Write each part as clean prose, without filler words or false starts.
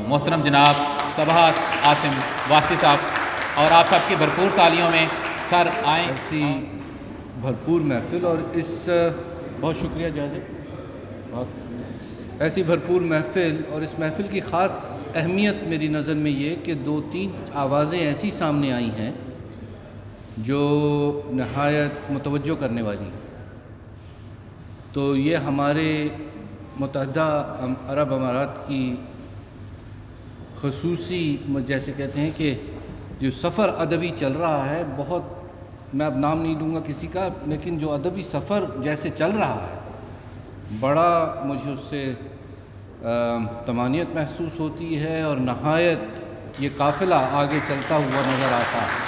محترم جناب سبحات عاصم واسطی صاحب اور آپ سب کی بھرپور تالیوں میں سر آئیں. ایسی بھرپور محفل اور اس بہت شکریہ جازے ایسی بھرپور محفل اور اس محفل کی خاص اہمیت میری نظر میں یہ کہ 2-3 آوازیں ایسی سامنے آئی ہیں جو نہایت متوجہ کرنے والی. تو یہ ہمارے متحدہ عرب امارات کی خصوصی جیسے کہتے ہیں کہ جو سفر ادبی چل رہا ہے، بہت میں اب نام نہیں لوں گا کسی کا، لیکن جو ادبی سفر جیسے چل رہا ہے بڑا مجھے اس سے طمانینت محسوس ہوتی ہے اور نہایت یہ قافلہ آگے چلتا ہوا نظر آتا ہے.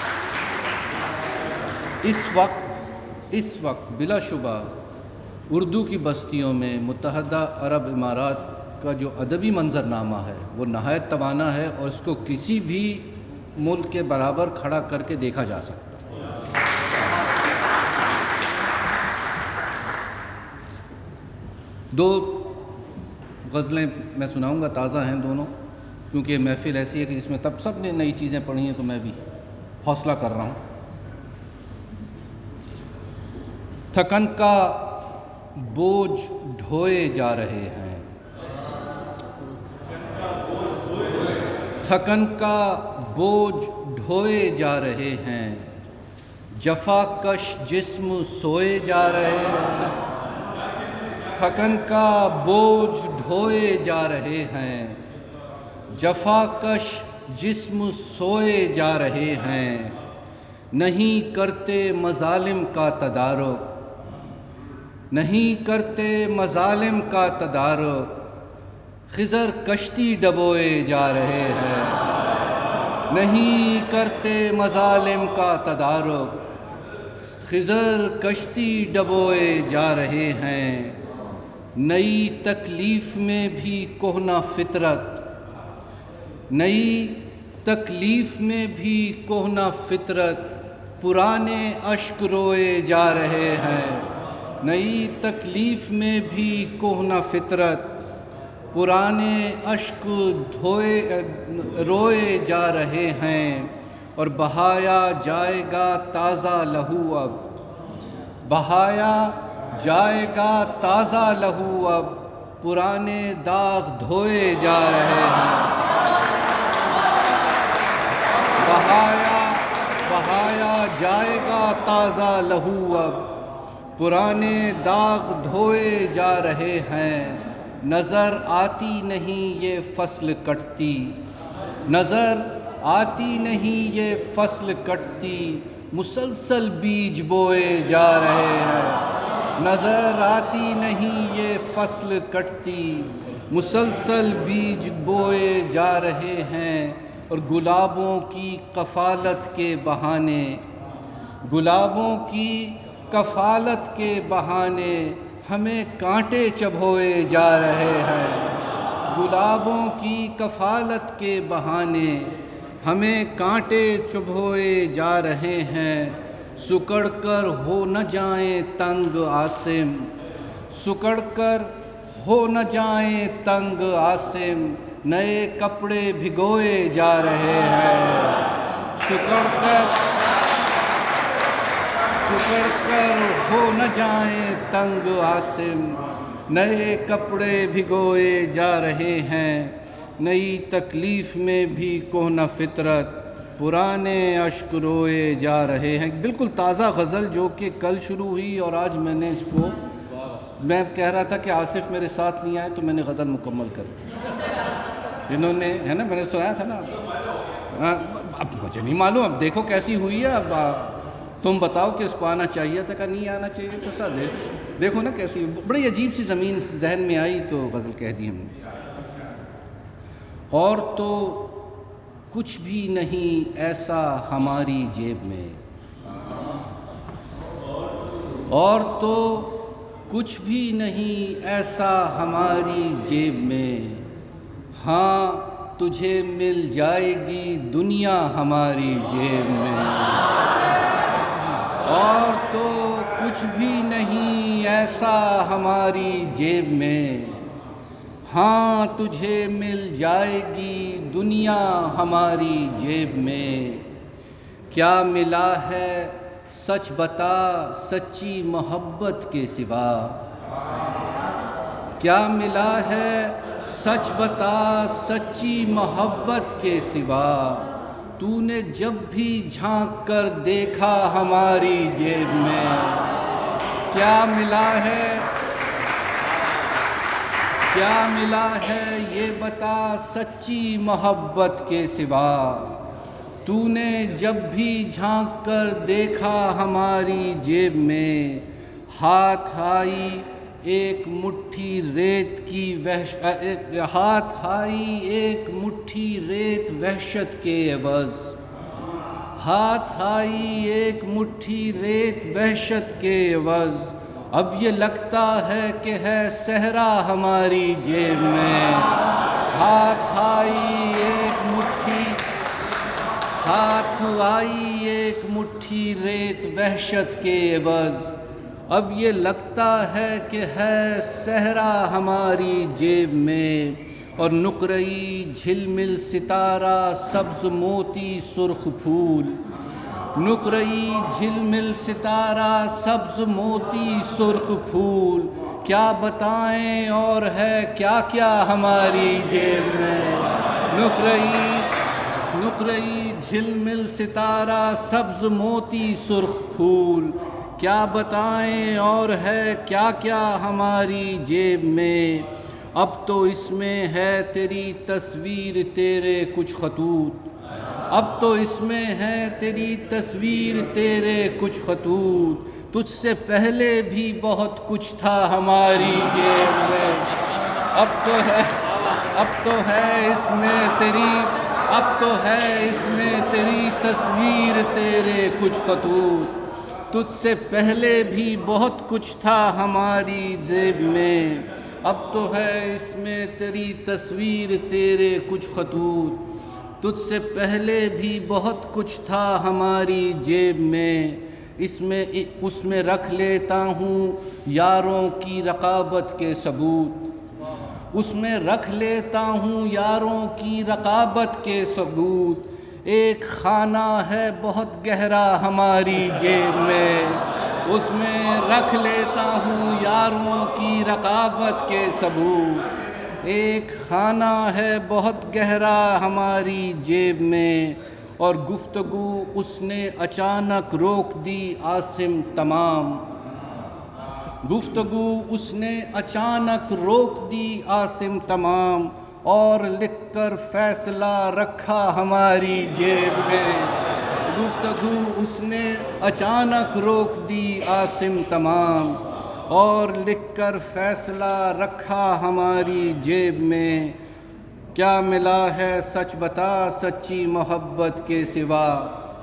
اس وقت بلا شبہ اردو کی بستیوں میں متحدہ عرب امارات کا جو ادبی منظرنامہ ہے وہ نہایت توانا ہے اور اس کو کسی بھی ملک کے برابر کھڑا کر کے دیکھا جا سکتا ہے. دو غزلیں میں سناؤں گا، تازہ ہیں دونوں، کیونکہ یہ محفل ایسی ہے کہ جس میں تب سب نے نئی چیزیں پڑھی ہیں تو میں بھی حوصلہ کر رہا ہوں. تھکن کا بوجھ ڈھوئے جا رہے ہیں، تھکن کا بوجھ ڈھوئے جا رہے ہیں، جفا کش جسم سوئے جا رہے ہیں. تھکن کا بوجھ ڈھوئے جا رہے ہیں، جفا کش جسم سوئے جا رہے ہیں. نہیں کرتے مظالم کا تدارک، نہیں کرتے مظالم کا تدارک، خضر کشتی ڈبوئے جا رہے ہیں. نہیں کرتے مظالم کا تدارک، خضر کشتی ڈبوئے جا رہے ہیں. نئی تکلیف میں بھی کہنہ فطرت، نئی تکلیف میں بھی کہنہ فطرت، پرانے اشک روئے جا رہے ہیں. نئی تکلیف میں بھی کہنہ فطرت، پرانے اشک روئے جا رہے ہیں. اور بہایا جائے گا تازہ لہو اب، بہایا جائے گا تازہ لہو اب، پرانے داغ دھوئے جا رہے ہیں. بہایا جائے گا تازہ لہو اب، پرانے داغ دھوئے جا رہے ہیں. نظر آتی نہیں یہ فصل کٹتی، نظر آتی نہیں یہ فصل کٹتی، مسلسل بیج بوئے جا رہے ہیں. نظر آتی نہیں یہ فصل کٹتی، مسلسل بیج بوئے جا رہے ہیں. اور گلابوں کی کفالت کے بہانے، گلابوں کی کفالت کے بہانے ہمیں کانٹے چبھوئے جا رہے ہیں. گلابوں کی کفالت کے بہانے ہمیں کانٹے چبھوئے جا رہے ہیں. سکڑ کر ہو نہ جائیں تنگ عاصم، سکڑ کر ہو نہ جائیں تنگ عاصم، نئے کپڑے بھگوئے جا رہے ہیں. سکڑ کر ہو نہ جائیں تنگ عاصم، نئے کپڑے بھگوئے جا رہے ہیں. نئی تکلیف میں بھی کہنہ فطرت، پرانے اشک روئے جا رہے ہیں. بالکل تازہ غزل جو کہ کل شروع ہوئی اور آج میں نے اس کو، میں کہہ رہا تھا کہ آصف میرے ساتھ نہیں آئے تو میں نے غزل مکمل کر دی. انہوں نے، ہے نا، میں نے سنایا تھا نا. اب مجھے نہیں معلوم، اب دیکھو کیسی ہوئی ہے. اب تم بتاؤ کہ اس کو آنا چاہیے تھا کہ نہیں آنا چاہیے تھا. سر دیکھو نا کیسی بڑی عجیب سی زمین ذہن میں آئی تو غزل کہہ دی ہم نے. اور تو کچھ بھی نہیں ایسا ہماری جیب میں، اور تو کچھ بھی نہیں ایسا ہماری جیب میں، ہاں تجھے مل جائے گی دنیا ہماری جیب میں. اور تو کچھ بھی نہیں ایسا ہماری جیب میں، ہاں تجھے مل جائے گی دنیا ہماری جیب میں، کیا ملا ہے سچ بتا سچی محبت کے سوا، کیا ملا ہے سچ بتا سچی محبت کے سوا، تو نے جب بھی جھانک کر دیکھا ہماری جیب میں، کیا ملا ہے، کیا ملا ہے یہ بتا سچی محبت کے سوا، تو نے جب بھی جھانک کر دیکھا ہماری جیب میں، ہاتھ آئی ایک مٹھی ریت کی ہاتھ آئی ایک مٹھی ریت وحشت کے عوض، ہاتھ آئی ایک مٹھی ریت وحشت کے عوض، اب یہ لگتا ہے کہ ہے صحرا ہماری جیب میں، ہاتھ آئی ایک مٹھی، ہاتھ آئی ایک مٹھی ریت وحشت کے عوض، اب یہ لگتا ہے کہ ہے صحرا ہماری جیب میں، اور نقرئی جھلمل ستارہ سبز موتی سرخ پھول، نقرئی جھلمل ستارہ سبز موتی سرخ پھول، کیا بتائیں اور ہے کیا کیا ہماری جیب میں، نقرئی جھلمل ستارہ سبز موتی سرخ پھول، کیا بتائیں اور ہے کیا کیا ہماری جیب میں، اب تو اس میں ہے تیری تصویر تیرے کچھ خطوط، اب تو اس میں ہے تیری تصویر تیرے کچھ خطوط، تجھ سے پہلے بھی بہت کچھ تھا ہماری جیب میں، اب تو ہے اس میں تیری، اب تو ہے اس میں تیری تصویر تیرے کچھ خطوط، تجھ سے پہلے بھی بہت کچھ تھا ہماری جیب میں، اب تو ہے اس میں تیری تصویر تیرے کچھ خطوط، تجھ سے پہلے بھی بہت کچھ تھا ہماری جیب میں، اس میں رکھ لیتا ہوں یاروں کی رقابت کے ثبوت، اس میں رکھ لیتا ہوں یاروں کی رقابت کے ثبوت، ایک خانہ ہے بہت گہرا ہماری جیب میں، اس میں رکھ لیتا ہوں یاروں کی رقابت کے ثبوت، ایک خانہ ہے بہت گہرا ہماری جیب میں، اور گفتگو اس نے اچانک روک دی عاصم تمام، گفتگو اس نے اچانک روک دی عاصم تمام، اور لکھ کر فیصلہ رکھا ہماری جیب میں، گفتگو اس نے اچانک روک دی عاصم تمام، اور لکھ کر فیصلہ رکھا ہماری جیب میں، کیا ملا ہے سچ بتا سچی محبت کے سوا،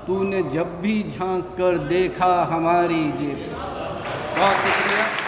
تو نے جب بھی جھانک کر دیکھا ہماری جیب میں۔ بہت شکریہ۔